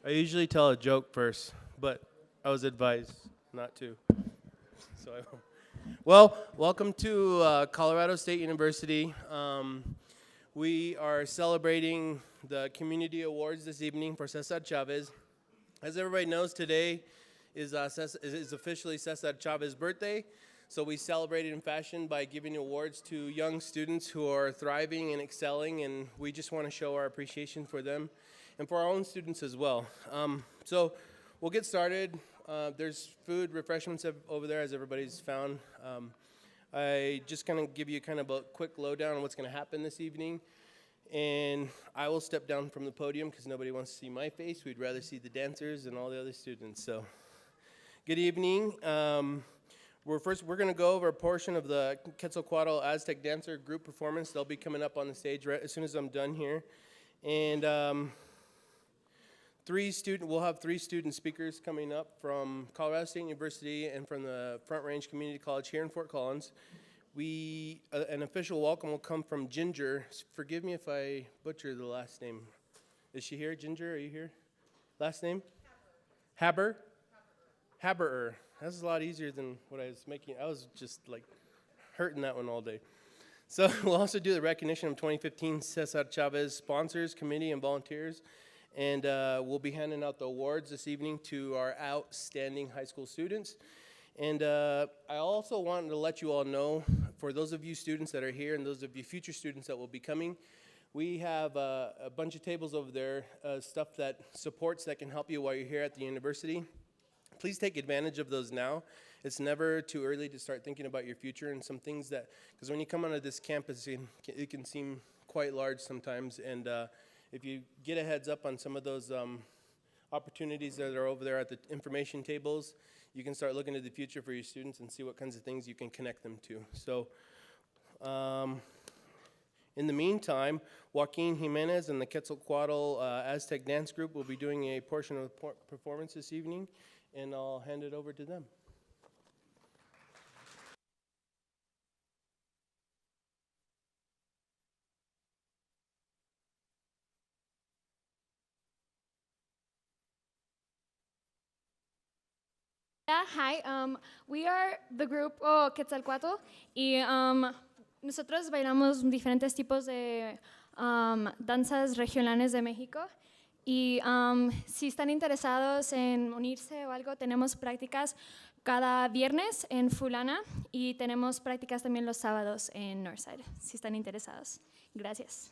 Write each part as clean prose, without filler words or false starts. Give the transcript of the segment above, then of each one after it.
I usually tell a joke first, but I was advised not to. So I won't. Well, welcome to Colorado State University. We are celebrating the community awards this evening for Cesar Chavez. As everybody knows, today is officially Cesar Chavez's birthday. So we celebrate it in fashion by giving awards to young students who are thriving and excelling, and we just want to show our appreciation for them and for our own students as well. So we'll get started. There's food, refreshments over there, as everybody's found. I just kind of give you kind of a quick lowdown on what's going to happen this evening. And I will step down from the podium because nobody wants to see my face. We'd rather see the dancers and all the other students. So good evening. We're going to go over a portion of the Quetzalcoatl Aztec Dancer group performance. They'll be coming up on the stage right as soon as I'm done here. And we'll have three student speakers coming up from Colorado State University and from the Front Range Community College here in Fort Collins. An official welcome will come from Ginger. Forgive me if I butcher the last name. Is she here? Ginger, are you here? Last name? Haber. Haberer. That's a lot easier than what I was making. I was just like hurting that one all day. So we'll also do the recognition of 2015 Cesar Chavez sponsors, committee, and volunteers. And we'll be handing out the awards this evening to our outstanding high school students. And I also wanted to let you all know, for those of you students that are here and those of you future students that will be coming, we have a bunch of tables over there, stuff that supports that can help you while you're here at the university. Please take advantage of those now. It's never too early to start thinking about your future and some things that, because when you come onto this campus, it can seem quite large sometimes. And if you get a heads up on some of those opportunities that are over there at the information tables, you can start looking to the future for your students and see what kinds of things you can connect them to. So in the meantime, Joaquin Jimenez and the Quetzalcoatl Aztec Dance Group will be doing a portion of the performance this evening, and I'll hand it over to them. Yeah, hi. We are the group Quetzalcoatl y nosotros bailamos diferentes tipos de danzas regionales de México y si están interesados en unirse o algo, tenemos prácticas cada viernes en Fulana y tenemos prácticas también los sábados en Northside, si están interesados. Gracias.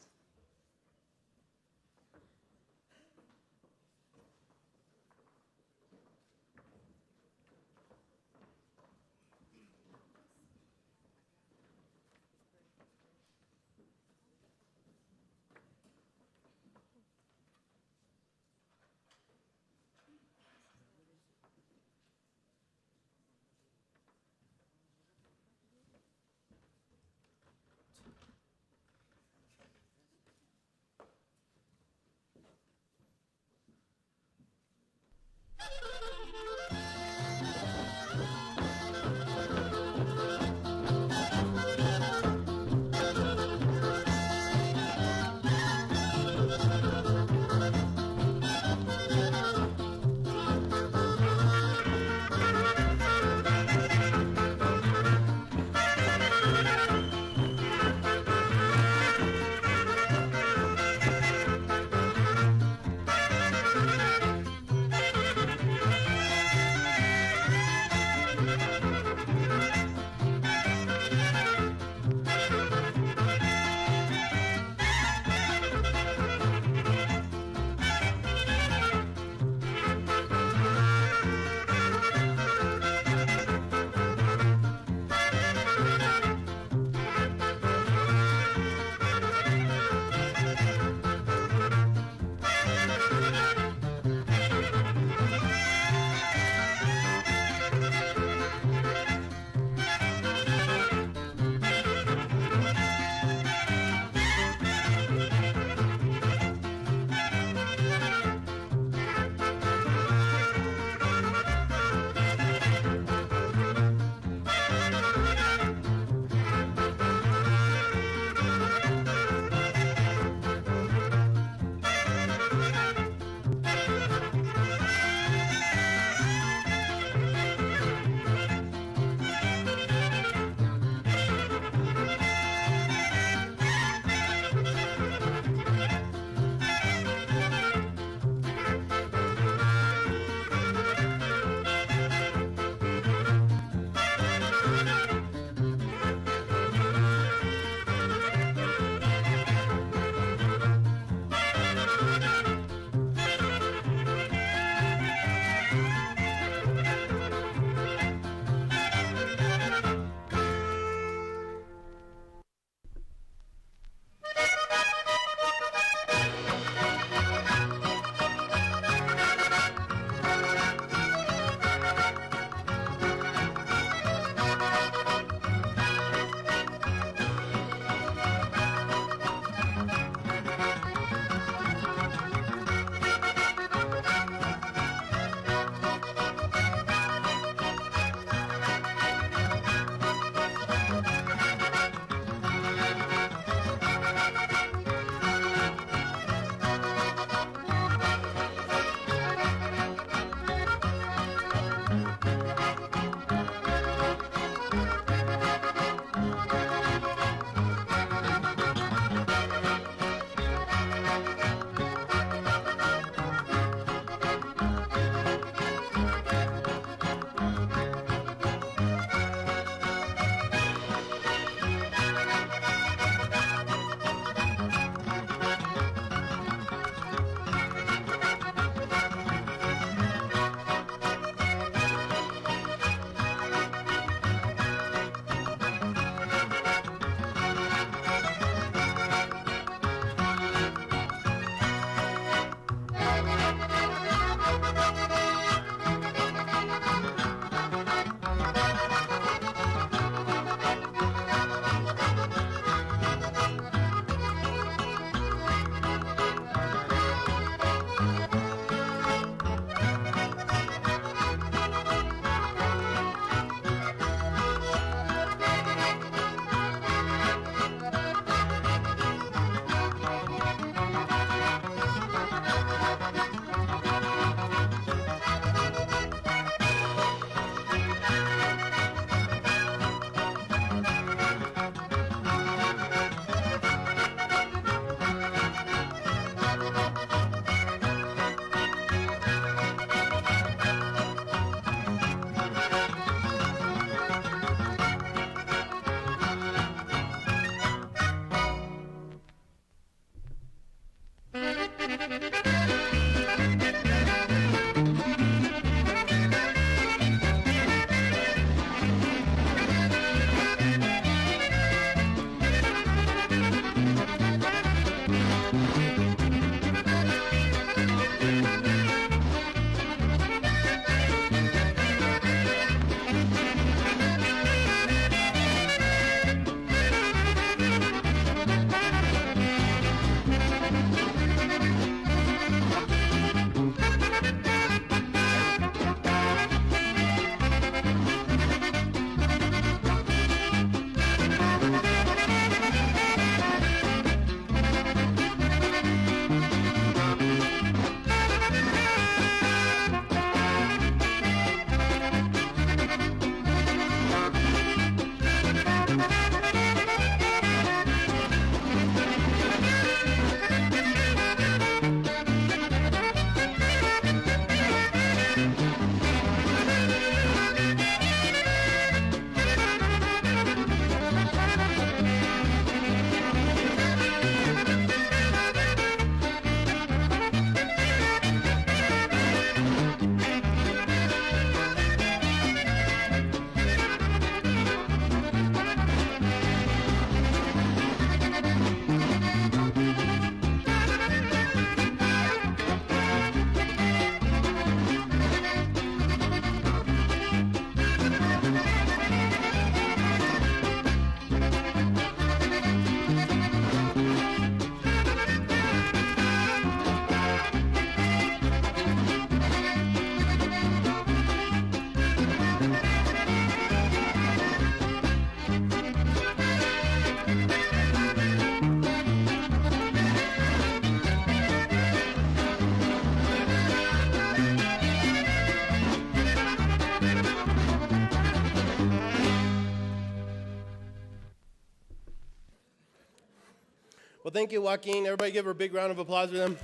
Well, thank you, Joaquin. Everybody give her a big round of applause for them.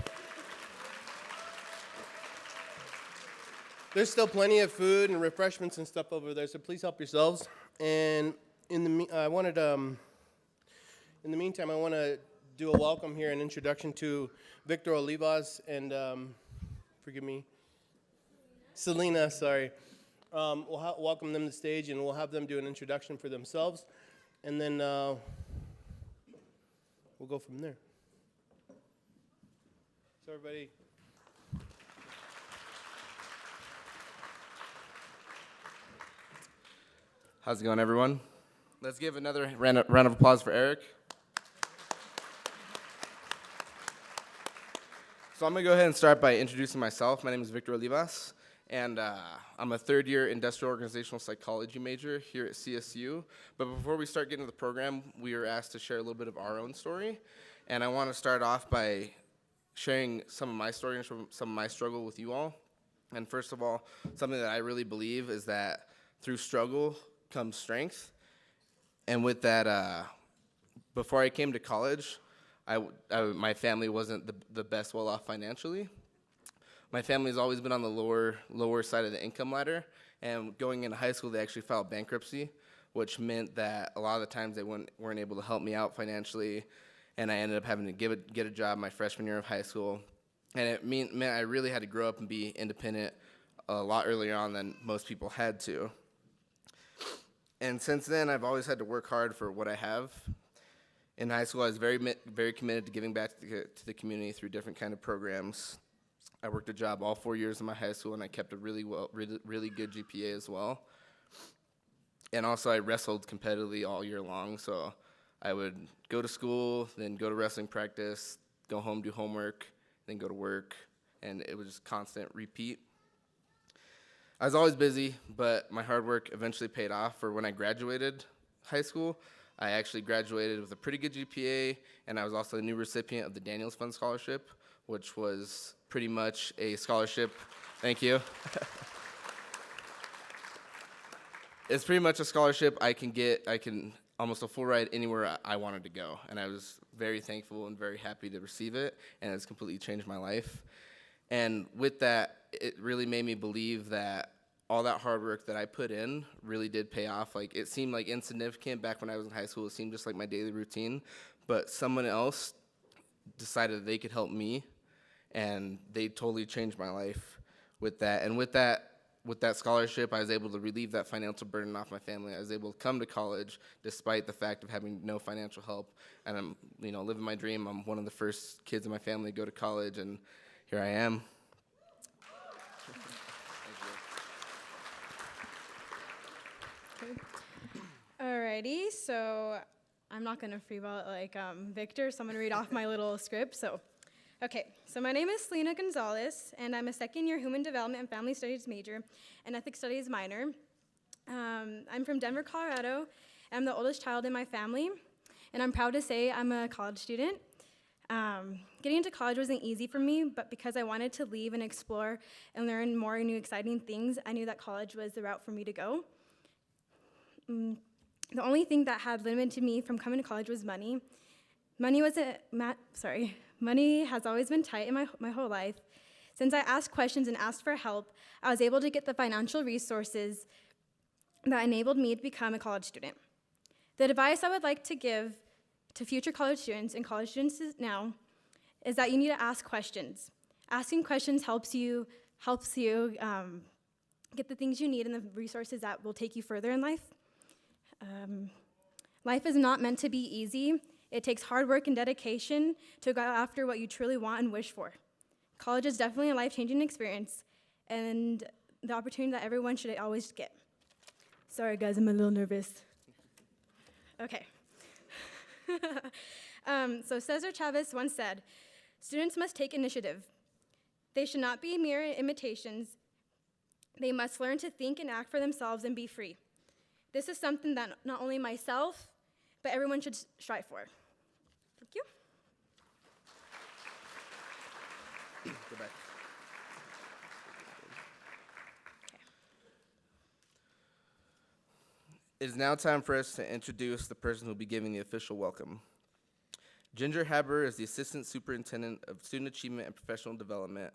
There's still plenty of food and refreshments and stuff over there, so please help yourselves. And in the meantime, I want to do a welcome here, an introduction to Victor Olivas and, forgive me, Selena, sorry. We'll welcome them to the stage, and we'll have them do an introduction for themselves, and then we'll go from there. So everybody. How's it going, everyone? Let's give another round of applause for Eric. So I'm going to go ahead and start by introducing myself. My name is Victor Olivas, and I'm a third-year industrial organizational psychology major here at CSU. But before we start getting into the program, we were asked to share a little bit of our own story. And I want to start off by sharing some of my story and some of my struggle with you all. And first of all, something that I really believe is that through struggle comes strength. And with that, before I came to college, my family wasn't the best well-off financially. My family's always been on the lower side of the income ladder, and going into high school, they actually filed bankruptcy, which meant that a lot of the times they weren't able to help me out financially, and I ended up having to get a job my freshman year of high school. And it meant I really had to grow up and be independent a lot earlier on than most people had to. And since then, I've always had to work hard for what I have. In high school, I was very committed to giving back to the community through different kind of programs. I worked a job all 4 years of my high school, and I kept a really good GPA as well. And also, I wrestled competitively all year long, so I would go to school, then go to wrestling practice, go home, do homework, then go to work, and it was just constant repeat. I was always busy, but my hard work eventually paid off. For when I graduated high school, I actually graduated with a pretty good GPA, and I was also a new recipient of the Daniels Fund Scholarship, which was pretty much a scholarship. Thank you. It's pretty much a scholarship I can almost a full ride anywhere I wanted to go, and I was very thankful and very happy to receive it, and it's completely changed my life. And with that, it really made me believe that all that hard work that I put in really did pay off. Like, it seemed like insignificant back when I was in high school. It seemed just like my daily routine, but someone else decided that they could help me, and they totally changed my life with that. And with that scholarship, I was able to relieve that financial burden off my family. I was able to come to college despite the fact of having no financial help, and I'm living my dream. I'm one of the first kids in my family to go to college, and here I am. Alrighty, so I'm not going to freeball it like Victor, so I'm going to read off my little script. So my name is Selena Gonzalez, and I'm a second-year Human Development and Family Studies major and Ethics Studies minor. I'm from Denver, Colorado. I'm the oldest child in my family, and I'm proud to say I'm a college student. Getting into college wasn't easy for me, but because I wanted to leave and explore and learn more new exciting things, I knew that college was the route for me to go. The only thing that had limited me from coming to college was money. Money has always been tight in my whole life. Since I asked questions and asked for help, I was able to get the financial resources that enabled me to become a college student. The advice I would like to give to future college students and college students now is that you need to ask questions. Asking questions helps you get the things you need and the resources that will take you further in life. Life is not meant to be easy. It takes hard work and dedication to go after what you truly want and wish for. College is definitely a life-changing experience and the opportunity that everyone should always get. Sorry guys, I'm a little nervous. Okay. So Cesar Chavez once said, "Students must take initiative. They should not be mere imitations. They must learn to think and act for themselves and be free." This is something that not only myself, but everyone should strive for. Thank you. Go back. Okay. It is now time for us to introduce the person who will be giving the official welcome. Ginger Haber is the Assistant Superintendent of Student Achievement and Professional Development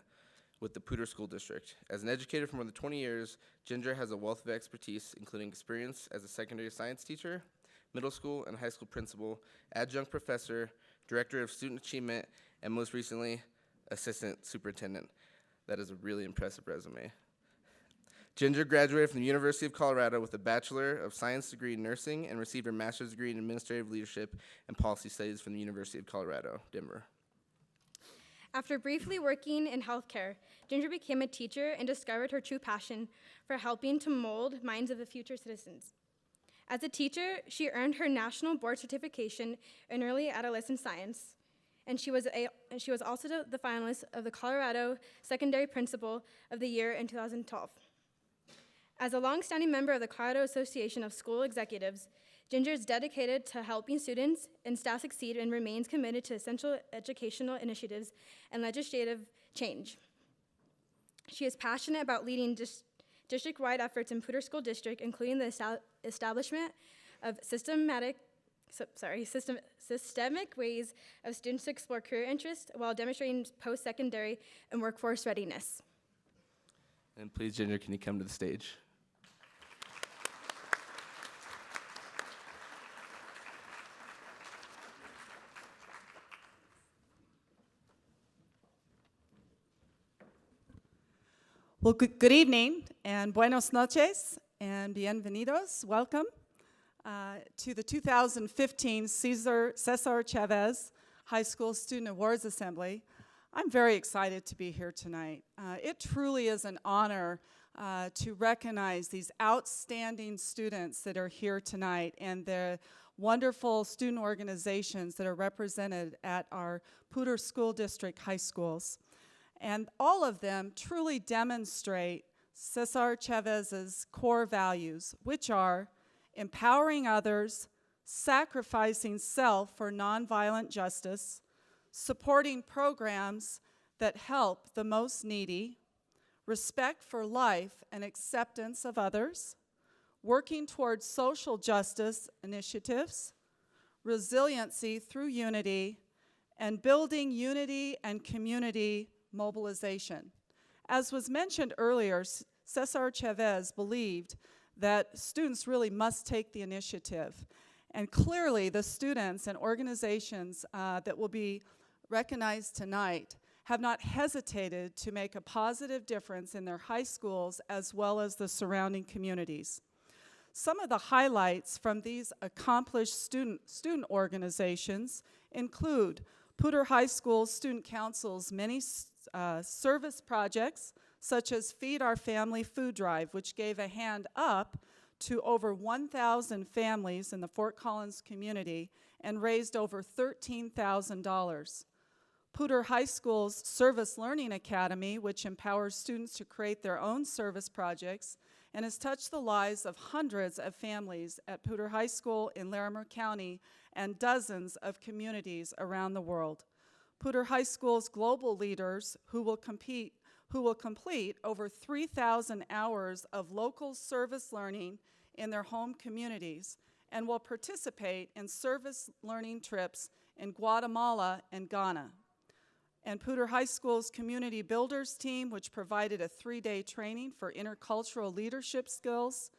with the Poudre School District. As an educator for more than 20 years, Ginger has a wealth of expertise, including experience as a secondary science teacher, middle school and high school principal, adjunct professor, director of student achievement, and most recently, assistant superintendent. That is a really impressive resume. Ginger graduated from the University of Colorado with a Bachelor of Science degree in nursing and received her master's degree in administrative leadership and policy studies from the University of Colorado, Denver. After briefly working in healthcare, Ginger became a teacher and discovered her true passion for helping to mold minds of the future citizens. As a teacher, she earned her national board certification in early adolescent science, and she was also the finalist of the Colorado Secondary Principal of the Year in 2012. As a longstanding member of the Colorado Association of School Executives, Ginger is dedicated to helping students and staff succeed and remains committed to essential educational initiatives and legislative change. She is passionate about leading district-wide efforts in Poudre School District, including the establishment of systemic ways of students to explore career interests while demonstrating post-secondary and workforce readiness. And please, Ginger, can you come to the stage? Well, good evening, and buenos noches, and bienvenidos. Welcome to the 2015 Cesar Chavez High School Student Awards Assembly. I'm very excited to be here tonight. It truly is an honor to recognize these outstanding students that are here tonight and the wonderful student organizations that are represented at our Poudre School District high schools. And all of them truly demonstrate Cesar Chavez's core values, which are empowering others, sacrificing self for nonviolent justice, supporting programs that help the most needy, respect for life and acceptance of others, working towards social justice initiatives, resiliency through unity, and building unity and community mobilization. As was mentioned earlier, Cesar Chavez believed that students really must take the initiative. And clearly, the students and organizations that will be recognized tonight have not hesitated to make a positive difference in their high schools as well as the surrounding communities. Some of the highlights from these accomplished student organizations include Poudre High School Student Council's many service projects, such as Feed Our Family Food Drive, which gave a hand up to over 1,000 families in the Fort Collins community and raised over $13,000. Poudre High School's Service Learning Academy, which empowers students to create their own service projects and has touched the lives of hundreds of families at Poudre High School in Larimer County and dozens of communities around the world. Poudre High School's global leaders who will complete over 3,000 hours of local service learning in their home communities and will participate in service learning trips in Guatemala and Ghana. And Poudre High School's Community Builders team, which provided a 3-day training for intercultural leadership skills,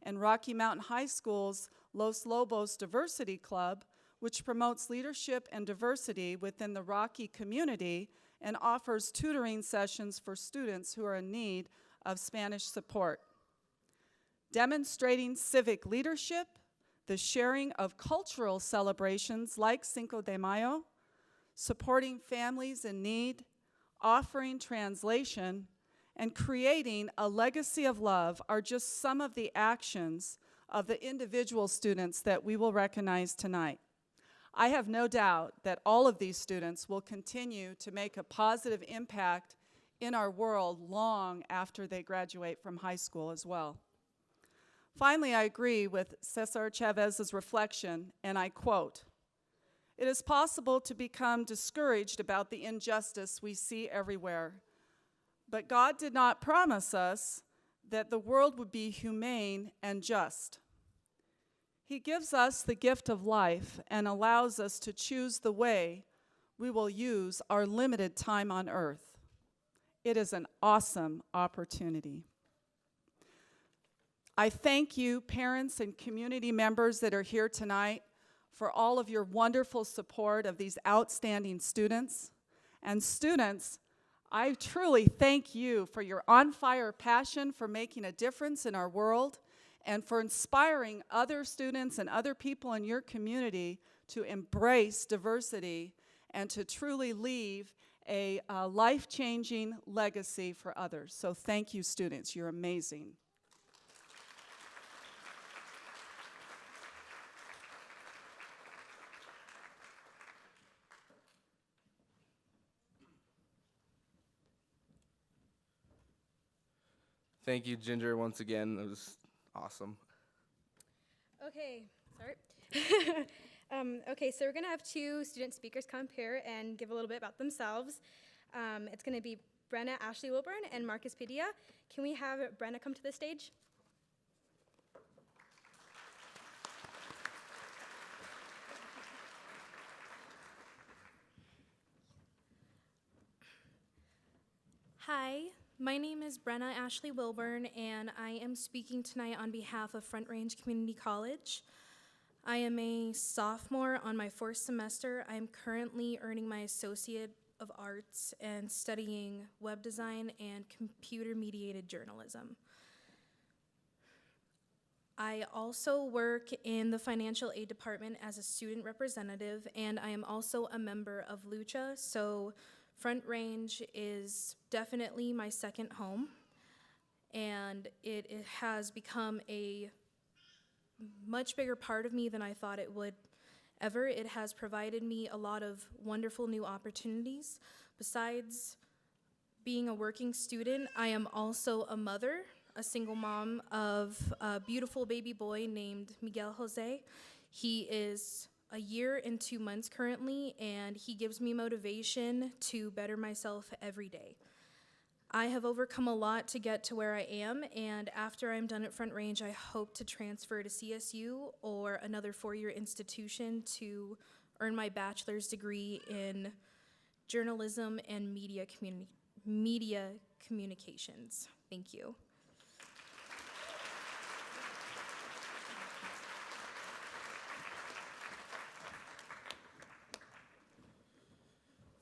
and Rocky Mountain High School's Los Lobos Diversity Club, which promotes leadership and diversity within the Rocky community and offers tutoring sessions for students who are in need of Spanish support. Demonstrating civic leadership, the sharing of cultural celebrations like Cinco de Mayo, supporting families in need, offering translation, and creating a legacy of love are just some of the actions of the individual students that we will recognize tonight. I have no doubt that all of these students will continue to make a positive impact in our world long after they graduate from high school as well. Finally, I agree with Cesar Chavez's reflection, and I quote, "It is possible to become discouraged about the injustice we see everywhere, but God did not promise us that the world would be humane and just. He gives us the gift of life and allows us to choose the way we will use our limited time on earth. It is an awesome opportunity. I thank you, parents and community members that are here tonight, for all of your wonderful support of these outstanding students. And students, I truly thank you for your on-fire passion for making a difference in our world and for inspiring other students and other people in your community to embrace diversity and to truly leave a life-changing legacy for others. So thank you, students. You're amazing. Thank you, Ginger, once again. It was awesome. Okay, sorry. Okay, so we're gonna have two student speakers come up here and give a little bit about themselves. It's gonna be Brenna Ashley Wilburn and Marcus Padilla. Can we have Brenna come to the stage? Hi, my name is Brenna Ashley Wilburn, and I am speaking tonight on behalf of Front Range Community College. I am a sophomore on my fourth semester. I am currently earning my Associate of Arts and studying web design and computer-mediated journalism. I also work in the financial aid department as a student representative, and I am also a member of Lucha, so Front Range is definitely my second home, and it has become a much bigger part of me than I thought it would ever. It has provided me a lot of wonderful new opportunities. Besides being a working student, I am also a mother, a single mom of a beautiful baby boy named Miguel Jose. He is a year and 2 months currently, and he gives me motivation to better myself every day. I have overcome a lot to get to where I am, and after I'm done at Front Range, I hope to transfer to CSU or another four-year institution to earn my bachelor's degree in journalism and media communications. Thank you.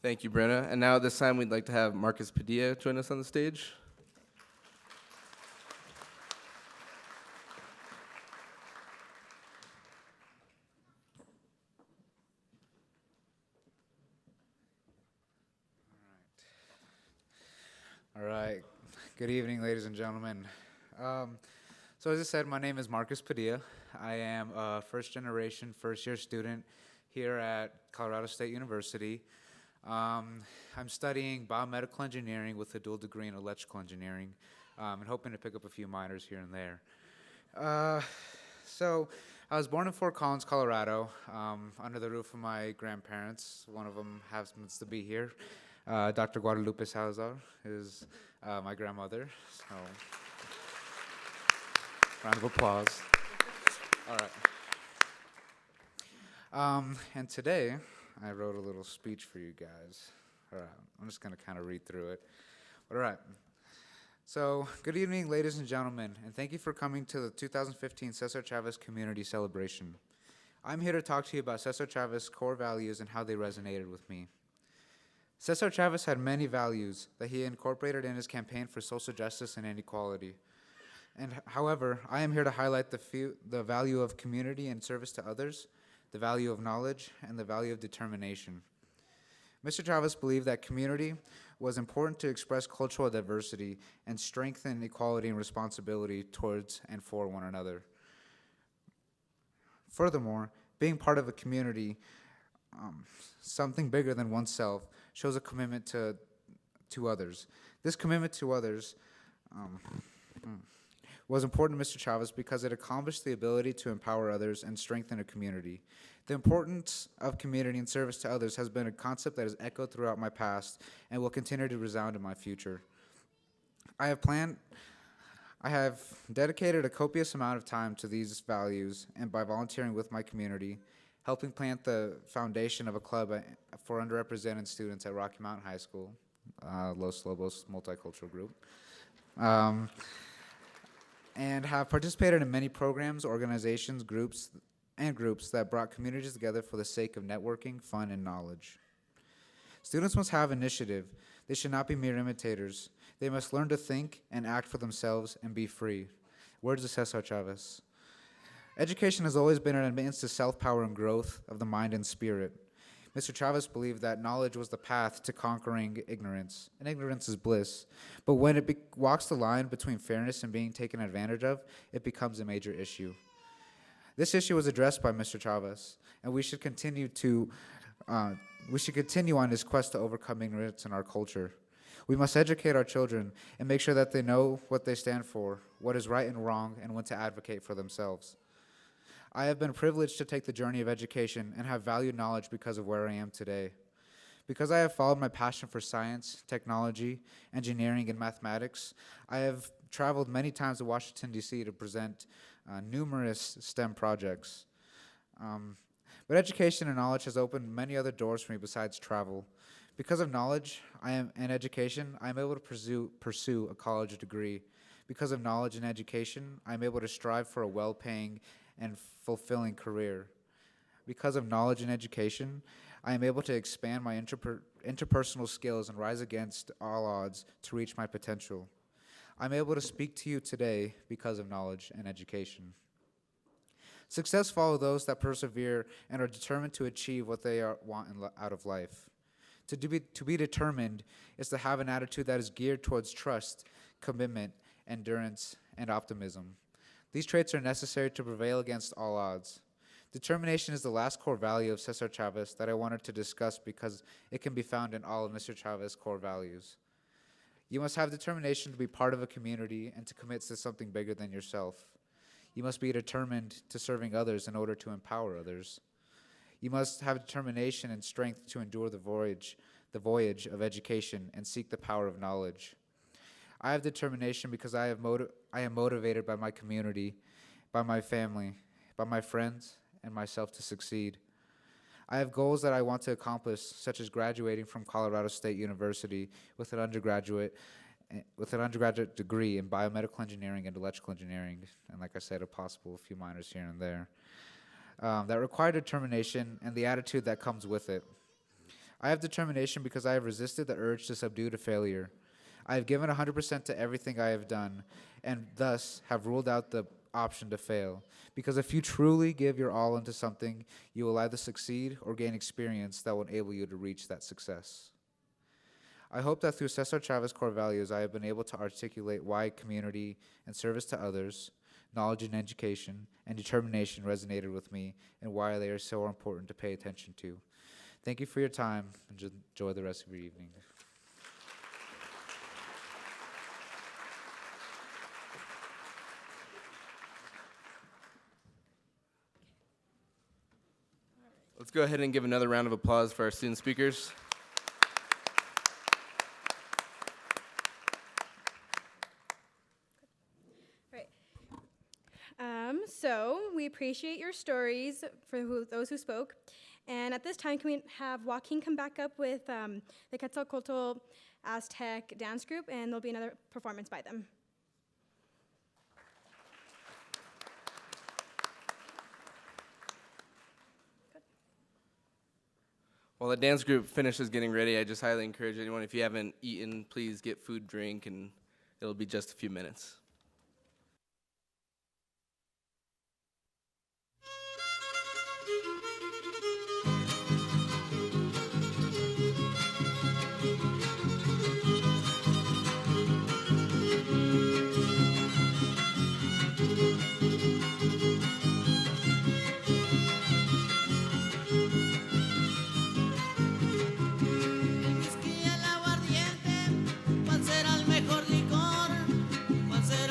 Thank you, Brenna. And now at this time, we'd like to have Marcus Padilla join us on the stage. All right. Good evening, ladies and gentlemen. So as I said, my name is Marcus Padilla. I am a first-generation, first-year student here at Colorado State University. I'm studying biomedical engineering with a dual degree in electrical engineering, and hoping to pick up a few minors here and there. So I was born in Fort Collins, Colorado, under the roof of my grandparents. One of them happens to be here. Dr. Guadalupe Salazar is my grandmother. So, round of applause. All right. And today, I wrote a little speech for you guys. All right, I'm just gonna kind of read through it. All right. So, good evening, ladies and gentlemen, and thank you for coming to the 2015 Cesar Chavez Community Celebration. I'm here to talk to you about Cesar Chavez's core values and how they resonated with me. Cesar Chavez had many values that he incorporated in his campaign for social justice and inequality. And however, I am here to highlight the value of community and service to others, the value of knowledge, and the value of determination. Mr. Chavez believed that community was important to express cultural diversity and strengthen equality and responsibility towards and for one another. Furthermore, being part of a community, something bigger than oneself, shows a commitment to others. This commitment to others was important to Mr. Chavez because it accomplished the ability to empower others and strengthen a community. The importance of community and service to others has been a concept that has echoed throughout my past and will continue to resound in my future. I I have dedicated a copious amount of time to these values, and by volunteering with my community, helping plant the foundation of a club for underrepresented students at Rocky Mountain High School, Los Lobos Multicultural Group, and have participated in many programs, organizations, groups that brought communities together for the sake of networking, fun, and knowledge. Students must have initiative. They should not be mere imitators. They must learn to think and act for themselves and be free. Words of Cesar Chavez. Education has always been an admittance to self-power and growth of the mind and spirit. Mr. Chavez believed that knowledge was the path to conquering ignorance, and ignorance is bliss. But when it walks the line between fairness and being taken advantage of, it becomes a major issue. This issue was addressed by Mr. Chavez, and we should continue on his quest to overcome ignorance in our culture. We must educate our children and make sure that they know what they stand for, what is right and wrong, and when to advocate for themselves. I have been privileged to take the journey of education and have valued knowledge because of where I am today. Because I have followed my passion for science, technology, engineering, and mathematics, I have traveled many times to Washington, D.C. to present numerous STEM projects. But education and knowledge has opened many other doors for me besides travel. Because of knowledge and education, I am able to pursue a college degree. Because of knowledge and education, I am able to strive for a well-paying and fulfilling career. Because of knowledge and education, I am able to expand my interpersonal skills and rise against all odds to reach my potential. I'm able to speak to you today because of knowledge and education. Success follows those that persevere and are determined to achieve what they want out of life. To be determined is to have an attitude that is geared towards trust, commitment, endurance, and optimism. These traits are necessary to prevail against all odds. Determination is the last core value of Cesar Chavez that I wanted to discuss because it can be found in all of Mr. Chavez's core values. You must have determination to be part of a community and to commit to something bigger than yourself. You must be determined to serving others in order to empower others. You must have determination and strength to endure the voyage of education and seek the power of knowledge. I have determination because I am motivated by my community, by my family, by my friends, and myself to succeed. I have goals that I want to accomplish, such as graduating from Colorado State University with an undergraduate degree in biomedical engineering and electrical engineering, and like I said, a possible few minors here and there. That require determination and the attitude that comes with it. I have determination because I have resisted the urge to subdue to failure. I have given 100% to everything I have done, and thus have ruled out the option to fail. Because if you truly give your all into something, you will either succeed or gain experience that will enable you to reach that success. I hope that through Cesar Chavez's core values, I have been able to articulate why community and service to others, knowledge and education, and determination resonated with me, and why they are so important to pay attention to. Thank you for your time, and enjoy the rest of your evening. Let's go ahead and give another round of applause for our student speakers. So we appreciate your stories for those who spoke. And at this time, can we have Joaquin come back up with the Quetzalcoatl Aztec dance group, and there'll be another performance by them. While the dance group finishes getting ready, I just highly encourage anyone, if you haven't eaten, please get food, drink, and it'll be just a few minutes. El whisky, el aguardiente, ¿cuál será el mejor licor? ¿Cuál será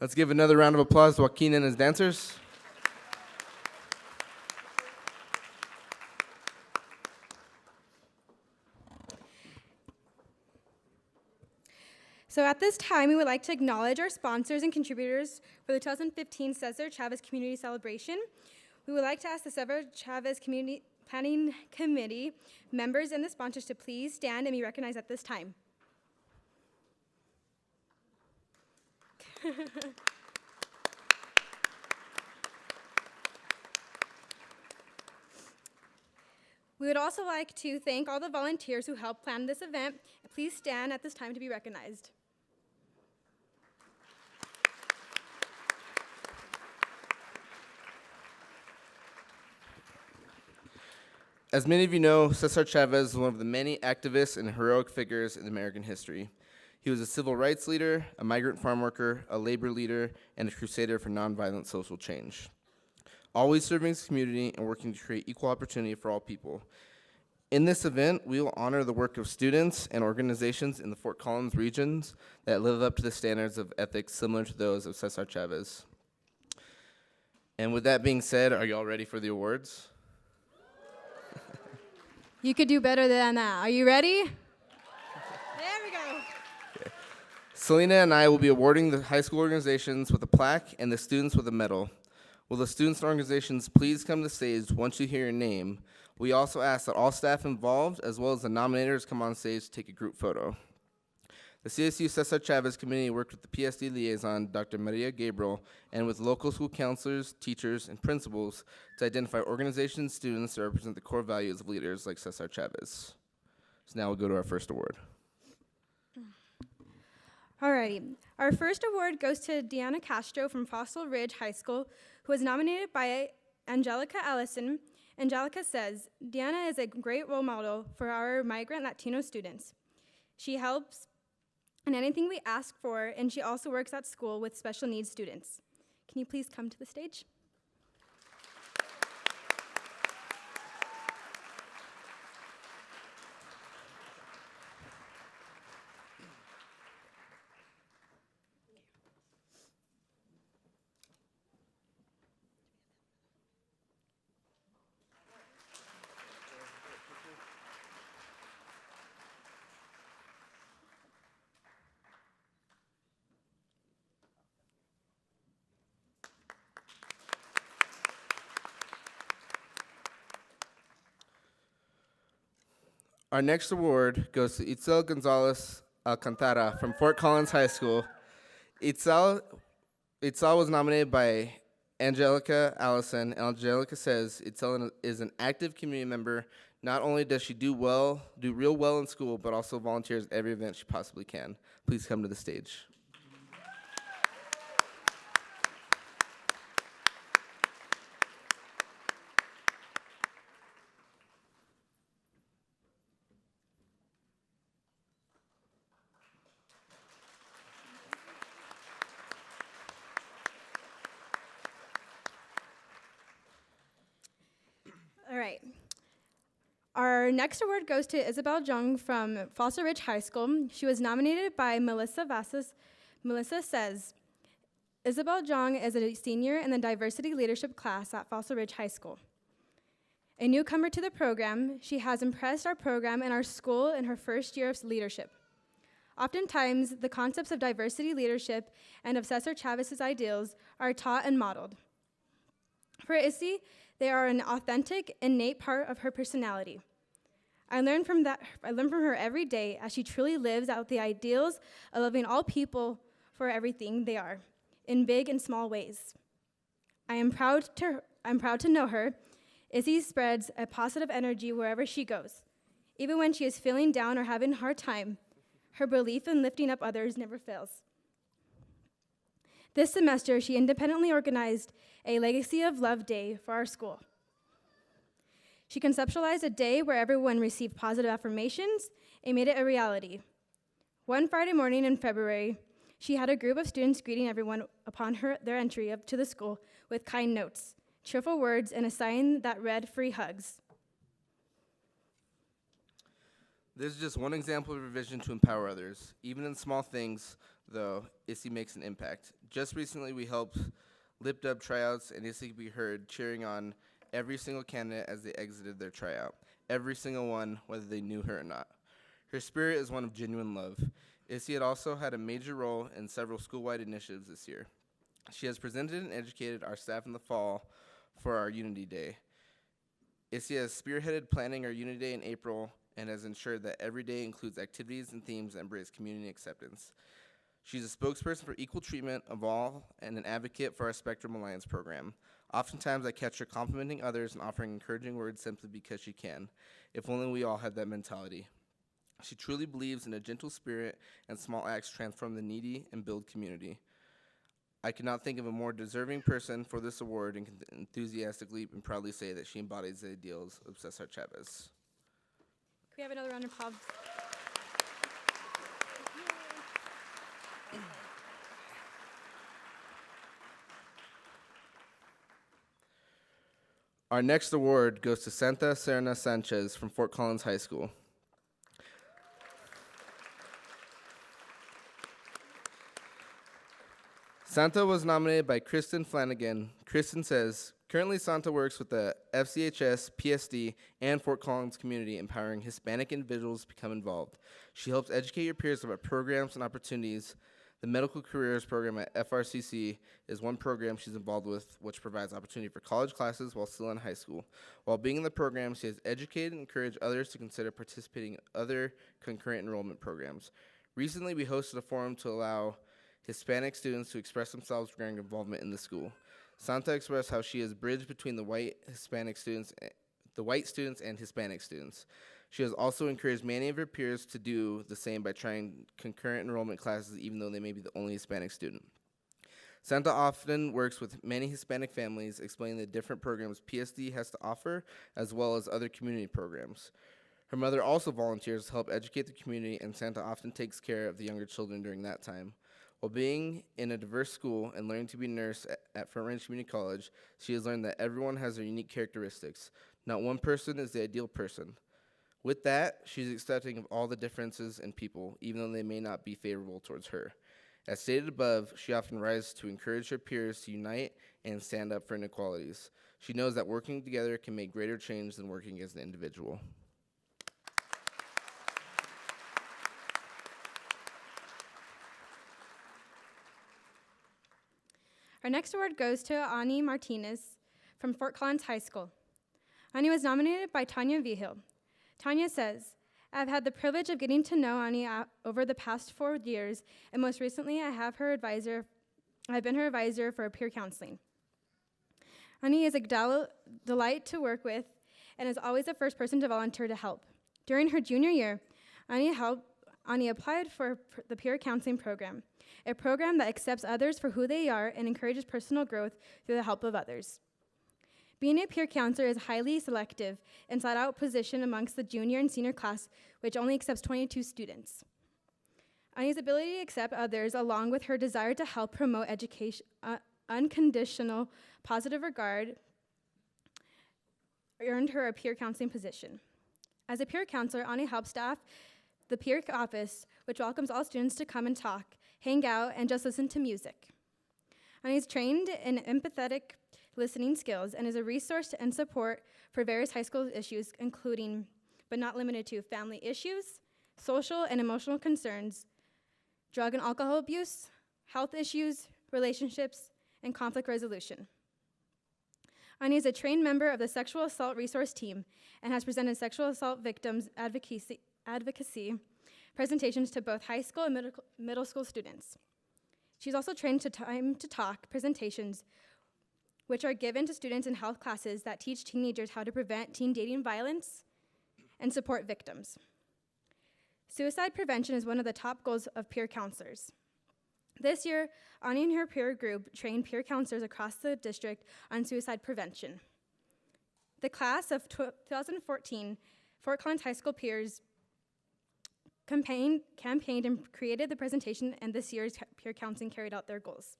Let's give another round of applause to Joaquin and his dancers. So at this time, we would like to acknowledge our sponsors and contributors for the 2015 Cesar Chavez Community Celebration. We would like to ask the Cesar Chavez Community Planning Committee members and the sponsors to please stand and be recognized at this time. We would also like to thank all the volunteers who helped plan this event. Please stand at this time to be recognized. As many of you know, Cesar Chavez is one of the many activists and heroic figures in American history. He was a civil rights leader, a migrant farm worker, a labor leader, and a crusader for nonviolent social change. Always serving his community and working to create equal opportunity for all people. In this event, we will honor the work of students and organizations in the Fort Collins regions that live up to the standards of ethics similar to those of Cesar Chavez. And with that being said, are you all ready for the awards? You could do better than that. Are you ready? There we go. Selena and I will be awarding the high school organizations with a plaque and the students with a medal. Will the students and organizations please come to the stage once you hear your name? We also ask that all staff involved, as well as the nominators, come on stage to take a group photo. The CSU Cesar Chavez Committee worked with the PSD liaison, Dr. Maria Gabriel, and with local school counselors, teachers, and principals to identify organizations and students that represent the core values of leaders like Cesar Chavez. So now we'll go to our first award. Alrighty. Our first award goes to Deanna Castro from Fossil Ridge High School, who was nominated by Angelica Allison. Angelica says, Deanna is a great role model for our migrant Latino students. She helps in anything we ask for, and she also works at school with special needs students. Can you please come to the stage? Our next award goes to Itzel Gonzalez Alcantara from Fort Collins High School. Itzel was nominated by Angelica Allison. Angelica says Itzel is an active community member. Not only does she do real well in school, but also volunteers at every event she possibly can. Please come to the stage. All right. Our next award goes to Isabel Jung from Fossil Ridge High School. She was nominated by Melissa Vasas. Melissa says, Isabel Jung is a senior in the diversity leadership class at Fossil Ridge High School. A newcomer to the program, she has impressed our program and our school in her first year of leadership. Oftentimes, the concepts of diversity leadership and of Cesar Chavez's ideals are taught and modeled. For Issy, they are an authentic, innate part of her personality. I learn from her every day as she truly lives out the ideals of loving all people for everything they are, in big and small ways. I'm proud to know her. Issy spreads a positive energy wherever she goes. Even when she is feeling down or having a hard time, her belief in lifting up others never fails. This semester, she independently organized a Legacy of Love Day for our school. She conceptualized a day where everyone received positive affirmations and made it a reality. One Friday morning in February, she had a group of students greeting everyone upon their entry up to the school with kind notes, cheerful words, and a sign that read, "Free hugs." This is just one example of her vision to empower others. Even in small things, though, Issy makes an impact. Just recently, we helped Lip Dub tryouts, and Issy could be heard cheering on every single candidate as they exited their tryout. Every single one, whether they knew her or not. Her spirit is one of genuine love. Issy had also had a major role in several school-wide initiatives this year. She has presented and educated our staff in the fall for our Unity Day. Issy has spearheaded planning our Unity Day in April and has ensured that every day includes activities and themes that embrace community acceptance. She's a spokesperson for equal treatment of all and an advocate for our Spectrum Alliance program. Oftentimes, I catch her complimenting others and offering encouraging words simply because she can. If only we all had that mentality. She truly believes in a gentle spirit and small acts transform the needy and build community. I cannot think of a more deserving person for this award and can enthusiastically and proudly say that she embodies the ideals of Cesar Chavez. Can we have another round of applause? Our next award goes to Santa Serena Sanchez from Fort Collins High School. Santa was nominated by Kristen Flanagan. Kristen says, currently Santa works with the FCHS, PSD, and Fort Collins community, empowering Hispanic individuals to become involved. She helps educate your peers about programs and opportunities. The Medical Careers Program at FRCC is one program she's involved with, which provides opportunity for college classes while still in high school. While being in the program, she has educated and encouraged others to consider participating in other concurrent enrollment programs. Recently, we hosted a forum to allow Hispanic students to express themselves regarding involvement in the school. Santa expressed how she has bridged between the white students and Hispanic students. She has also encouraged many of her peers to do the same by trying concurrent enrollment classes, even though they may be the only Hispanic student. Santa often works with many Hispanic families, explaining the different programs PSD has to offer, as well as other community programs. Her mother also volunteers to help educate the community, and Santa often takes care of the younger children during that time. While being in a diverse school and learning to be a nurse at Front Range Community College, she has learned that everyone has their unique characteristics. Not one person is the ideal person. With that, she's accepting of all the differences in people, even though they may not be favorable towards her. As stated above, she often rises to encourage her peers to unite and stand up for inequalities. She knows that working together can make greater change than working as an individual. Our next award goes to Ani Martinez from Fort Collins High School. Ani was nominated by Tanya Vigil. Tanya says, I've had the privilege of getting to know Ani over the past 4 years, and most recently I've been her advisor for peer counseling. Ani is a delight to work with and is always the first person to volunteer to help. During her junior year, Ani applied for the peer counseling program, a program that accepts others for who they are and encourages personal growth through the help of others. Being a peer counselor is highly selective and sought out position amongst the junior and senior class, which only accepts 22 students. Ani's ability to accept others, along with her desire to help promote education, unconditional, positive regard, earned her a peer counseling position. As a peer counselor, Ani helps staff the peer office, which welcomes all students to come and talk, hang out, and just listen to music. Ani is trained in empathetic listening skills and is a resource and support for various high school issues, including, but not limited to, family issues, social and emotional concerns, drug and alcohol abuse, health issues, relationships, and conflict resolution. Ani is a trained member of the Sexual Assault Resource Team and has presented sexual assault victims advocacy presentations to both high school and middle school students. She's also trained to Time to Talk presentations, which are given to students in health classes that teach teenagers how to prevent teen dating violence and support victims. Suicide prevention is one of the top goals of peer counselors. This year, Ani and her peer group trained peer counselors across the district on suicide prevention. The class of 2014 Fort Collins High School peers campaigned and created the presentation, and this year's peer counseling carried out their goals.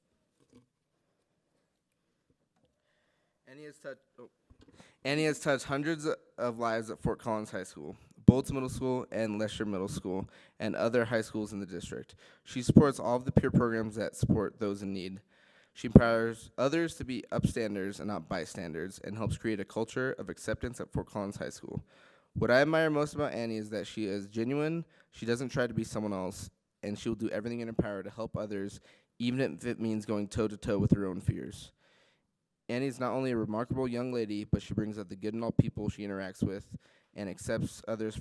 Annie has touched hundreds of lives at Fort Collins High School. Bolts Middle School and Lesher Middle School, and other high schools in the district. She supports all of the peer programs that support those in need. She empowers others to be upstanders and not bystanders, and helps create a culture of acceptance at Fort Collins High School. What I admire most about Annie is that she is genuine, she doesn't try to be someone else, and she will do everything in her power to help others, even if it means going toe-to-toe with her own fears. Annie is not only a remarkable young lady, but she brings out the good in all people she interacts with and accepts others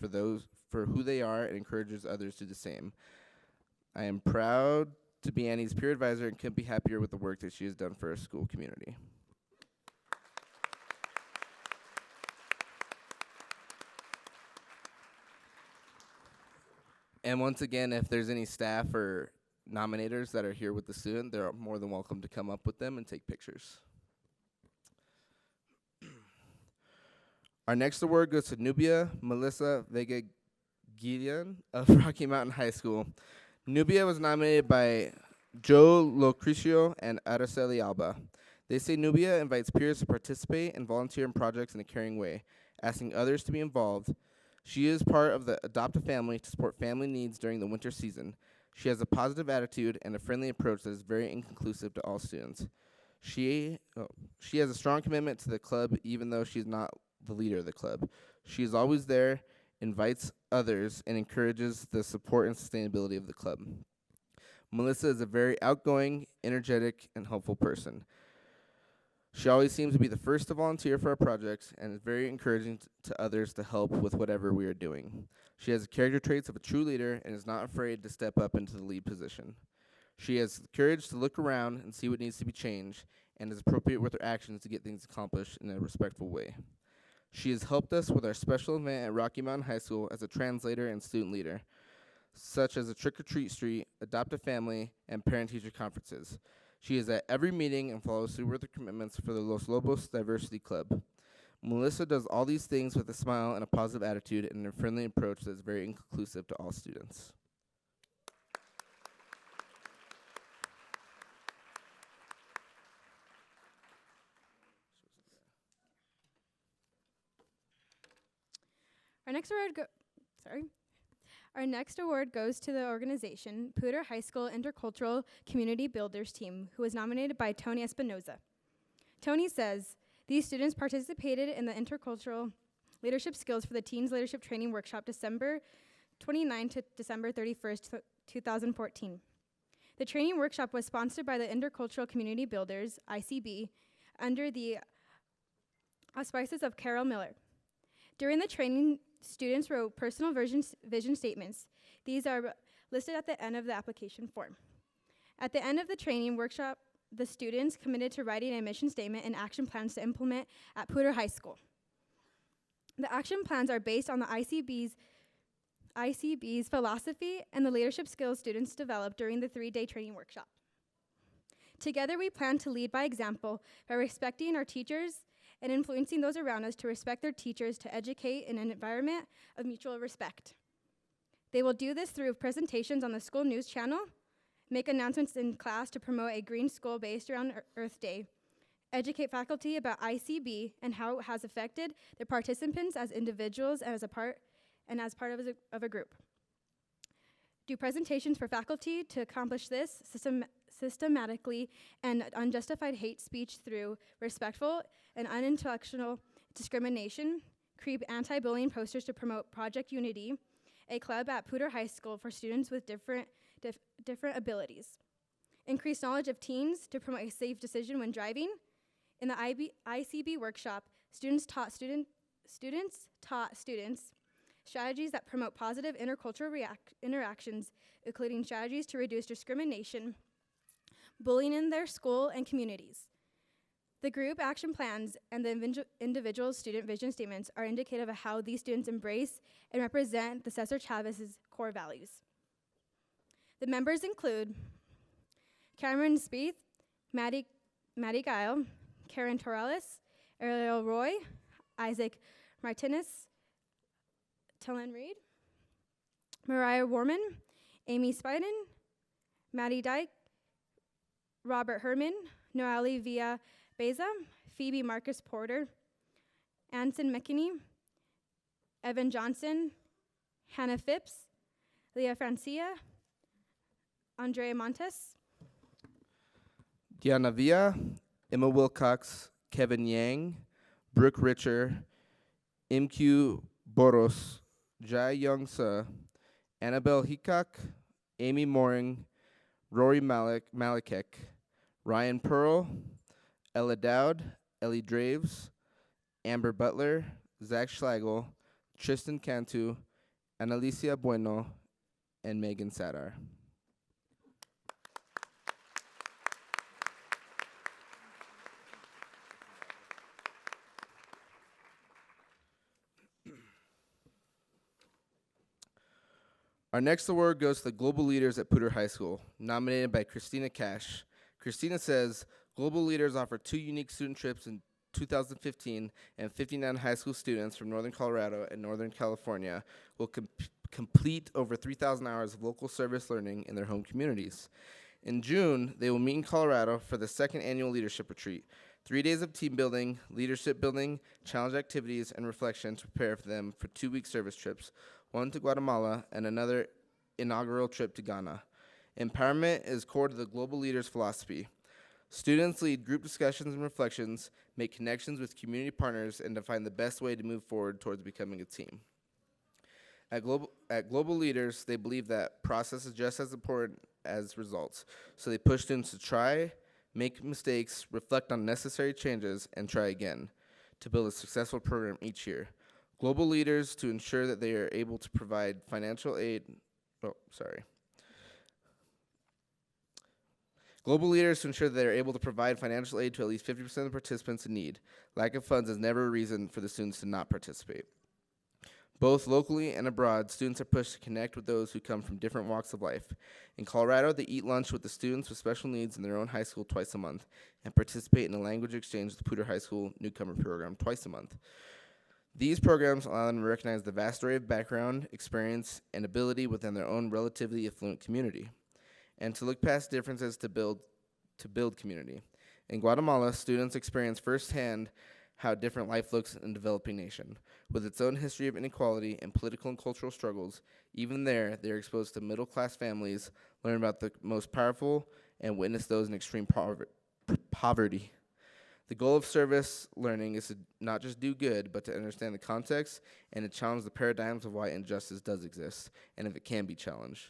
for who they are and encourages others to do the same. I am proud to be Annie's peer advisor and couldn't be happier with the work that she has done for our school community. And once again, if there's any staff or nominators that are here with the student, they're more than welcome to come up with them and take pictures. Our next award goes to Nubia Melissa Vega Guillen of Rocky Mountain High School. Nubia was nominated by Joe Locricio and Araceli Alba. They say Nubia invites peers to participate and volunteer in projects in a caring way, asking others to be involved. She is part of the Adopt a Family to support family needs during the winter season. She has a positive attitude and a friendly approach that is very inclusive to all students. She has a strong commitment to the club, even though she's not the leader of the club. She is always there, invites others, and encourages the support and sustainability of the club. Melissa is a very outgoing, energetic, and helpful person. She always seems to be the first to volunteer for our projects and is very encouraging to others to help with whatever we are doing. She has the character traits of a true leader and is not afraid to step up into the lead position. She has the courage to look around and see what needs to be changed and is appropriate with her actions to get things accomplished in a respectful way. She has helped us with our special event at Rocky Mountain High School as a translator and student leader, such as a trick-or-treat street, Adopt a Family, and parent-teacher conferences. She is at every meeting and follows through with her commitments for the Los Lobos Diversity Club. Melissa does all these things with a smile and a positive attitude and a friendly approach that is very inclusive to all students. Our next award goes to the organization Poudre High School Intercultural Community Builders Team, who was nominated by Tony Espinoza. Tony says, these students participated in the intercultural leadership skills for the Teens Leadership Training Workshop December 29 to December 31st, 2014. The training workshop was sponsored by the Intercultural Community Builders, ICB, under the auspices of Carol Miller. During the training, students wrote personal vision statements. These are listed at the end of the application form. At the end of the training workshop, the students committed to writing a mission statement and action plans to implement at Poudre High School. The action plans are based on the ICB's philosophy and the leadership skills students developed during the 3-day training workshop. Together, we plan to lead by example by respecting our teachers and influencing those around us to respect their teachers, to educate in an environment of mutual respect. They will do this through presentations on the school news channel, make announcements in class to promote a green school based around Earth Day, educate faculty about ICB and how it has affected the participants as individuals and as part of a group. Do presentations for faculty to accomplish this systematically and unjustified hate speech through respectful and unintellectual discrimination, create anti-bullying posters to promote Project Unity, a club at Poudre High School for students with different abilities. Increase knowledge of teens to promote a safe decision when driving. In the ICB workshop, students taught students strategies that promote positive intercultural interactions, including strategies to reduce discrimination, bullying in their school and communities. The group action plans and the individual student vision statements are indicative of how these students embrace and represent the Cesar Chavez's core values. The members include Cameron Spieth, Maddie Guile, Karen Torales, Ariel Roy, Isaac Martinez, Tellen Reed, Mariah Warman, Amy Spiden, Maddie Dyke, Robert Herman, Noali Villa Beza, Phoebe Marcus Porter, Anson McKinney, Evan Johnson, Hannah Phipps, Leah Francia, Andrea Montes, Diana Villa, Emma Wilcox, Kevin Yang, Brooke Richer, Imq Boros, Jai Young Se, Annabelle Hickok, Amy Mooring, Rory Malikek, Ryan Pearl, Ella Dowd, Ellie Draves, Amber Butler, Zach Schlegel, Tristan Cantu, Annalicia Bueno, and Megan Sadar. Our next award goes to the Global Leaders at Poudre High School, nominated by Christina Cash. Christina says, Global Leaders offer 2 unique student trips in 2015, and 59 high school students from Northern Colorado and Northern California will complete over 3,000 hours of local service learning in their home communities. In June, they will meet in Colorado for the 2nd annual leadership retreat. 3 days of team building, leadership building, challenge activities, and reflection to prepare for them for 2-week service trips, one to Guatemala and another inaugural trip to Ghana. Empowerment is core to the Global Leaders philosophy. Students lead group discussions and reflections, make connections with community partners, and define the best way to move forward towards becoming a team. At Global Leaders, they believe that process is just as important as results, so they push students to try, make mistakes, reflect on necessary changes, and try again to build a successful program each year. Global Leaders to ensure that they are able to provide financial aid. Global Leaders to ensure that they are able to provide financial aid to at least 50% of the participants in need. Lack of funds is never a reason for the students to not participate. Both locally and abroad, students are pushed to connect with those who come from different walks of life. In Colorado, they eat lunch with the students with special needs in their own high school twice a month and participate in a language exchange with the Poudre High School Newcomer Program twice a month. These programs allow them to recognize the vast array of background, experience, and ability within their own relatively affluent community, and to look past differences to build community. In Guatemala, students experience firsthand how different life looks in a developing nation. With its own history of inequality and political and cultural struggles, even there, they are exposed to middle-class families, learn about the most powerful, and witness those in extreme poverty. The goal of service learning is to not just do good, but to understand the context and to challenge the paradigms of why injustice does exist, and if it can be challenged.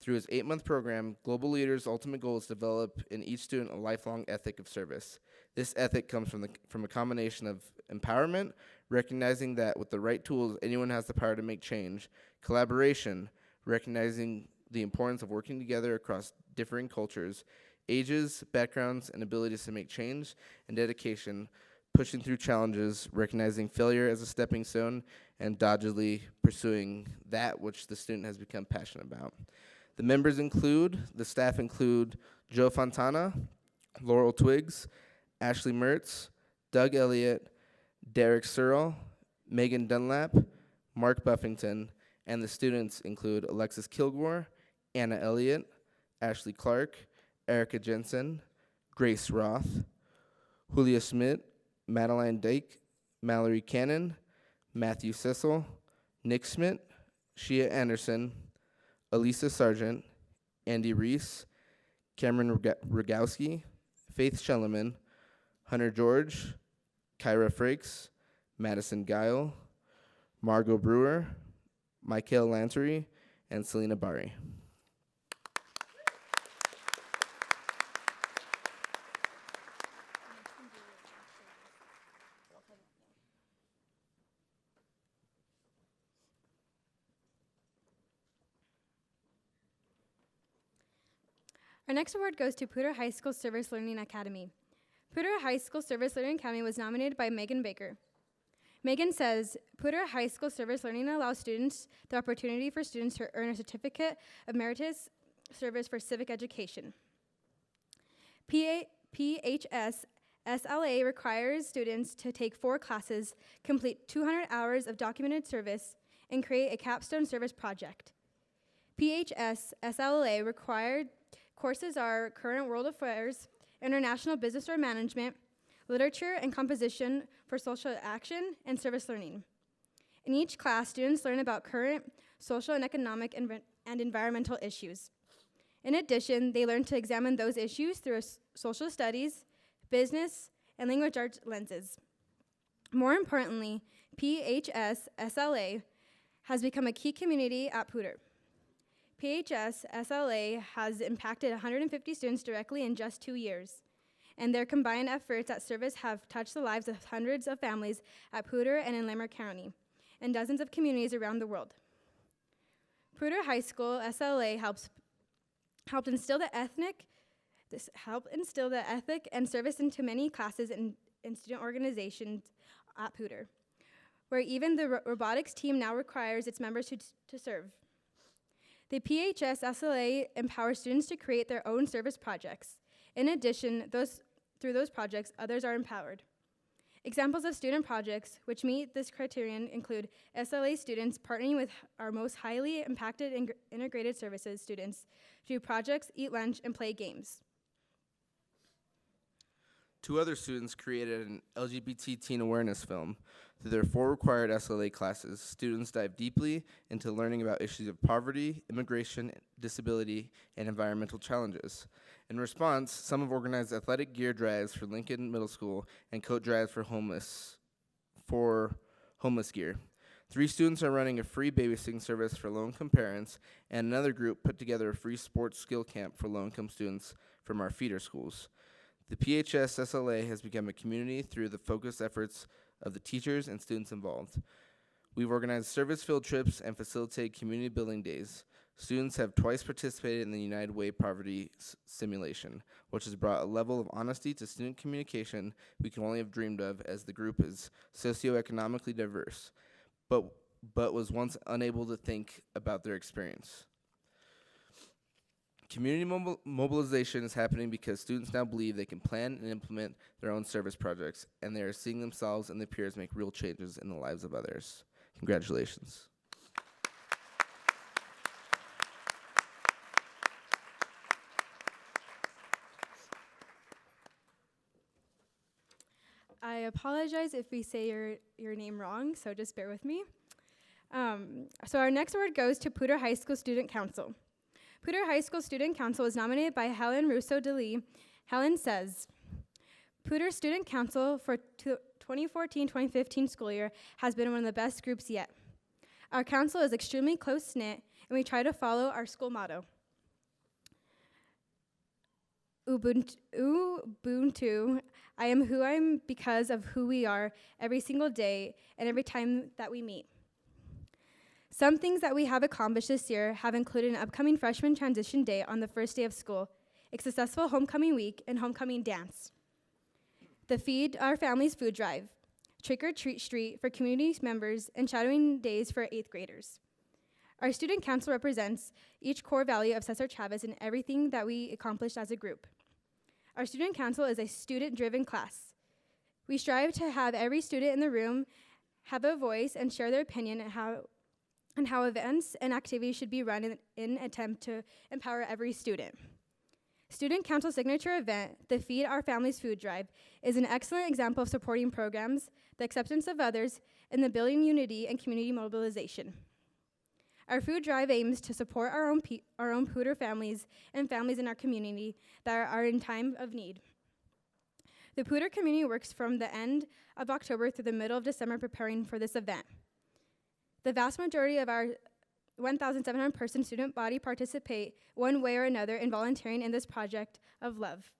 Through its 8-month program, Global Leaders' ultimate goal is to develop in each student a lifelong ethic of service. This ethic comes from a combination of empowerment, recognizing that with the right tools, anyone has the power to make change, collaboration, recognizing the importance of working together across differing cultures, ages, backgrounds, and abilities to make change, and dedication, pushing through challenges, recognizing failure as a stepping stone, and doggedly pursuing that which the student has become passionate about. The staff include Joe Fontana, Laurel Twiggs, Ashley Mertz, Doug Elliott, Derek Searle, Megan Dunlap, Mark Buffington, and the students include Alexis Kilgore, Anna Elliott, Ashley Clark, Erica Jensen, Grace Roth, Julia Schmidt, Madeline Dake, Mallory Cannon, Matthew Sissel, Nick Schmidt, Shia Anderson, Elisa Sargent, Andy Reese, Cameron Rogowski, Faith Schelleman, Hunter George, Kyra Frakes, Madison Guile, Margot Brewer, Michael Lantery, and Selena Bari. Our next award goes to Poudre High School Service Learning Academy. Poudre High School Service Learning Academy was nominated by Megan Baker. Megan says, Poudre High School Service Learning allows students the opportunity for students to earn a certificate of meritorious service for civic education. PHS SLA requires students to take 4 classes, complete 200 hours of documented service, and create a capstone service project. PHS SLA required courses are current world affairs, international business or management, literature and composition for social action, and service learning. In each class, students learn about current social and economic and environmental issues. In addition, they learn to examine those issues through social studies, business, and language arts lenses. More importantly, PHS SLA has become a key community at Poudre. PHS SLA has impacted 150 students directly in just 2 years, and their combined efforts at service have touched the lives of hundreds of families at Poudre and in Lamar County, and dozens of communities around the world. Poudre High School SLA helped instill the ethic and service into many classes and student organizations at Poudre, where even the robotics team now requires its members to serve. The PHS SLA empowers students to create their own service projects. In addition, through those projects, others are empowered. Examples of student projects which meet this criterion include SLA students partnering with our most highly impacted integrated services students to do projects, eat lunch, and play games. 2 other students created an LGBT teen awareness film. Through their 4 required SLA classes, students dive deeply into learning about issues of poverty, immigration, disability, and environmental challenges. In response, some have organized athletic gear drives for Lincoln Middle School and coat drives for homeless gear. 3 students are running a free babysitting service for low-income parents, and another group put together a free sports skill camp for low-income students from our feeder schools. The PHS SLA has become a community through the focused efforts of the teachers and students involved. We've organized service field trips and facilitated community building days. Students have twice participated in the United Way poverty simulation, which has brought a level of honesty to student communication we can only have dreamed of, as the group is socioeconomically diverse, but was once unable to think about their experience. Community mobilization is happening because students now believe they can plan and implement their own service projects, and they are seeing themselves and their peers make real changes in the lives of others. Congratulations. I apologize if we say your name wrong, so just bear with me. So our next award goes to Poudre High School Student Council. Poudre High School Student Council was nominated by Helen Russo-DeLee. Helen says, Poudre Student Council for 2014-2015 school year has been one of the best groups yet. Our council is extremely close-knit, and we try to follow our school motto. Ubuntu, I am who I am because of who we are every single day and every time that we meet. Some things that we have accomplished this year have included an upcoming freshman transition day on the first day of school, a successful homecoming week, and homecoming dance. The Feed Our Families food drive, Trick or Treat Street for community members, and shadowing days for 8th graders. Our student council represents each core value of Cesar Chavez in everything that we accomplished as a group. Our student council is a student-driven class. We strive to have every student in the room have a voice and share their opinion on how events and activities should be run in an attempt to empower every student. Student Council signature event, the Feed Our Families food drive, is an excellent example of supporting programs, the acceptance of others, and the building unity and community mobilization. Our food drive aims to support our own Poudre families and families in our community that are in time of need. The Poudre community works from the end of October through the middle of December preparing for this event. The vast majority of our 1,700-person student body participate one way or another in volunteering in this project of love.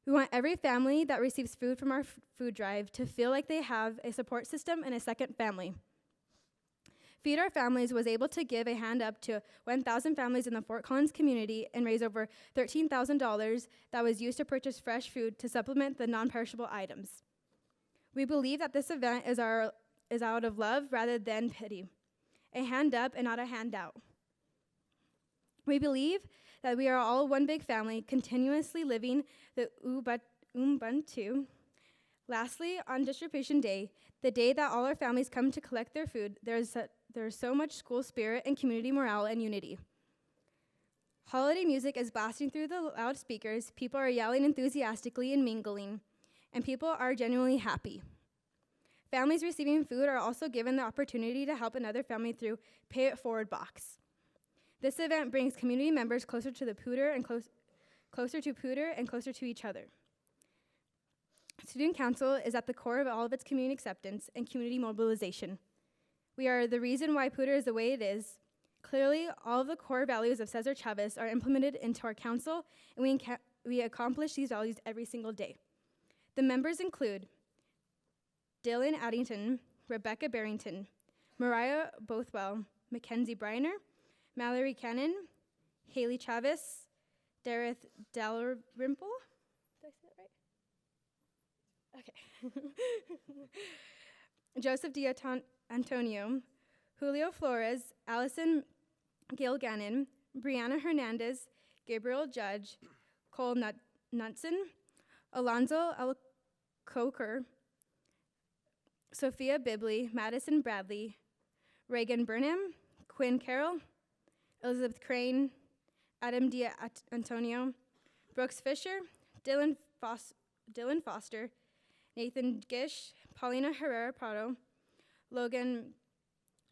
We want every family that receives food from our food drive to feel like they have a support system and a second family. Feed Our Families was able to give a hand up to 1,000 families in the Fort Collins community and raise over $13,000 that was used to purchase fresh food to supplement the non-perishable items. We believe that this event is out of love rather than pity, a hand up and not a handout. We believe that we are all one big family, continuously living the Ubuntu. Lastly, on Distribution Day, the day that all our families come to collect their food, there's so much school spirit and community morale and unity. Holiday music is blasting through the loudspeakers, people are yelling enthusiastically and mingling, and people are genuinely happy. Families receiving food are also given the opportunity to help another family through Pay It Forward box. This event brings community members closer to the Pooter and closer to Pooter and closer to each other. Student Council is at the core of all of its community acceptance and community mobilization. We are the reason why Pooter is the way it is. Clearly, all of the core values of Cesar Chavez are implemented into our council, and we accomplish these values every single day. The members include Dylan Addington, Rebecca Barrington, Mariah Bothwell, Mackenzie Briner, Mallory Cannon, Haley Chavez, Dareth Dalrymple. Did I say that right? Okay. Joseph Antonio, Julio Flores, Allison Gilgannon, Brianna Hernandez, Gabriel Judge, Cole Knudsen, Alonzo Coker, Sophia Bibley, Madison Bradley, Reagan Burnham, Quinn Carroll, Elizabeth Crane, Adam Antonio, Brooks Fisher, Dylan Foster, Nathan Gish, Paulina Herrera Prado, Logan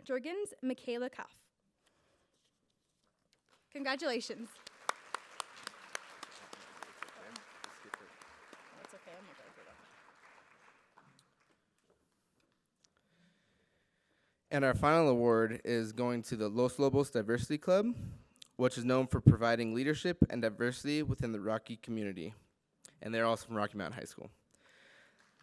Jorgens, Michaela Kauf. Congratulations. That's okay, I'm not going to do that. And our final award is going to the Los Lobos Diversity Club, which is known for providing leadership and diversity within the Rocky community. And they're also from Rocky Mountain High School.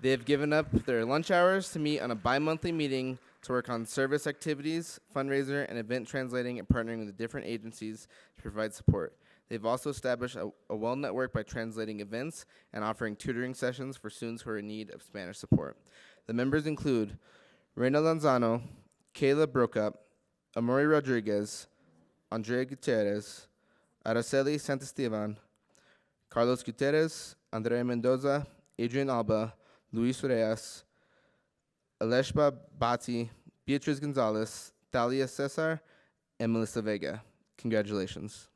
They have given up their lunch hours to meet on a bi-monthly meeting to work on service activities, fundraiser, and event translating and partnering with different agencies to provide support. They've also established a well network by translating events and offering tutoring sessions for students who are in need of Spanish support. The members include Reina Lanzano, Kayla Brokup, Amori Rodriguez, Andrea Gutierrez, Araceli Santisteban, Carlos Gutierrez, Andrea Mendoza, Adrian Alba, Luis Reyes, Aleshba Bati, Beatriz Gonzalez, Thalia Cesar, and Melissa Vega. Congratulations.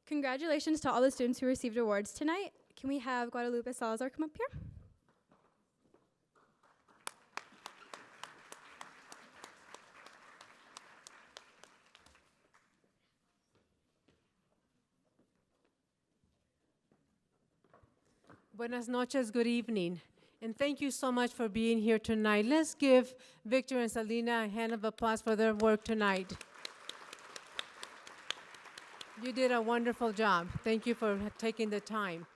Congratulations to all the students who received awards tonight. Can we have Guadalupe Salazar come up here? Buenas noches, good evening. And thank you so much for being here tonight. Let's give Victor and Selena a hand of applause for their work tonight. You did a wonderful job. Thank you for taking the time.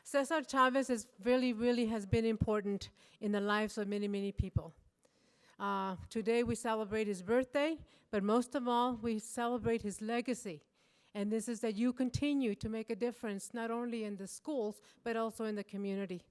Cesar Chavez really has been important in the lives of many, many people. Today we celebrate his birthday, but most of all, we celebrate his legacy. And this is that you continue to make a difference, not only in the schools, but also in the community.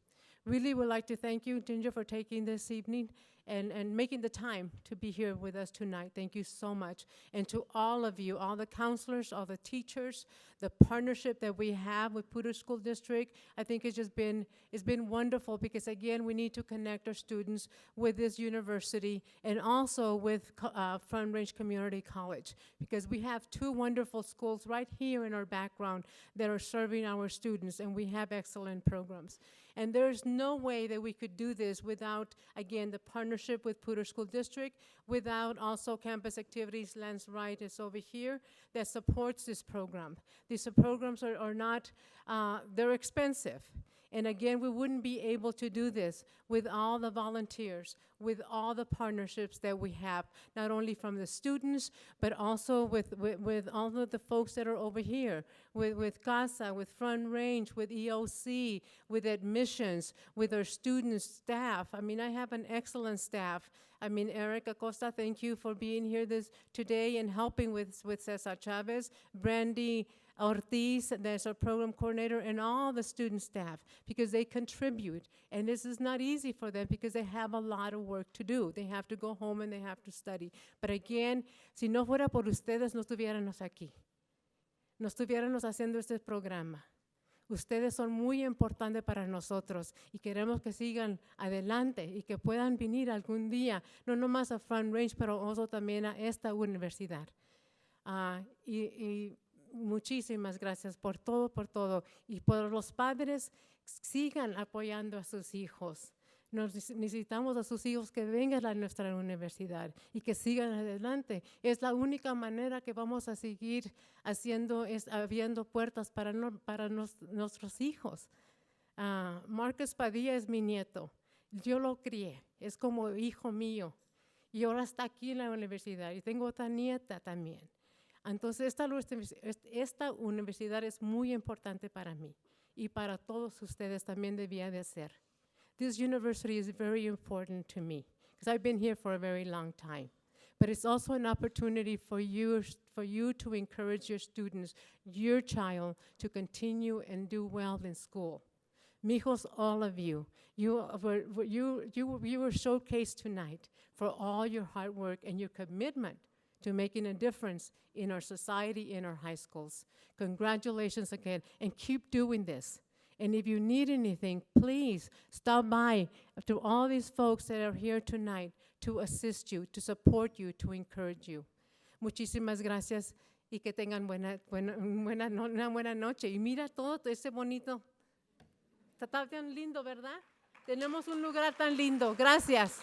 Really would like to thank you, Ginger, for taking this evening and making the time to be here with us tonight. Thank you so much. And to all of you, all the counselors, all the teachers, the partnership that we have with Pooter School District, I think it's been wonderful because, again, we need to connect our students with this university and also with Front Range Community College, because we have two wonderful schools right here in our background that are serving our students, and we have excellent programs. And there's no way that we could do this without, again, the partnership with Pooter School District, without also campus activities. Lance Wright is over here that supports this program. These programs are not, they're expensive. And again, we wouldn't be able to do this with all the volunteers, with all the partnerships that we have, not only from the students, but also with all of the folks that are over here, with CASA, with Front Range, with EOC, with admissions, with our students, staff. I mean, I have an excellent staff. I mean, Eric Acosta, thank you for being here today and helping with Cesar Chavez, Brandy Ortiz, that's our program coordinator, and all the student staff, because they contribute. And this is not easy for them because they have a lot of work to do. They have to go home and they have to study. But again, si no fuera por ustedes, no estuviéramos aquí. No estuviéramos haciendo este programa. Ustedes son muy importantes para nosotros y queremos que sigan adelante y que puedan venir algún día, no nomás a Front Range, pero also también a esta universidad. Y muchísimas gracias por todo. Y por los padres, sigan apoyando a sus hijos. Necesitamos a sus hijos que vengan a nuestra universidad y que sigan adelante. Es la única manera que vamos a seguir abriendo puertas para nuestros hijos. Marcos Padilla es mi nieto. Yo lo crié, es como hijo mío. Y ahora está aquí en la universidad y tengo otra nieta también. Entonces, esta universidad es muy importante para mí y para todos ustedes también debía de ser. This university is very important to me because I've been here for a very long time. But it's also an opportunity for you to encourage your students, your child, to continue and do well in school. Mijos, all of you, you were showcased tonight for all your hard work and your commitment to making a difference in our society, in our high schools. Congratulations again, and keep doing this. And if you need anything, please stop by to all these folks that are here tonight to assist you, to support you, to encourage you. Muchísimas gracias y que tengan una buena noche. Y mira todo ese bonito. Está tan lindo, ¿verdad? Tenemos un lugar tan lindo. Gracias.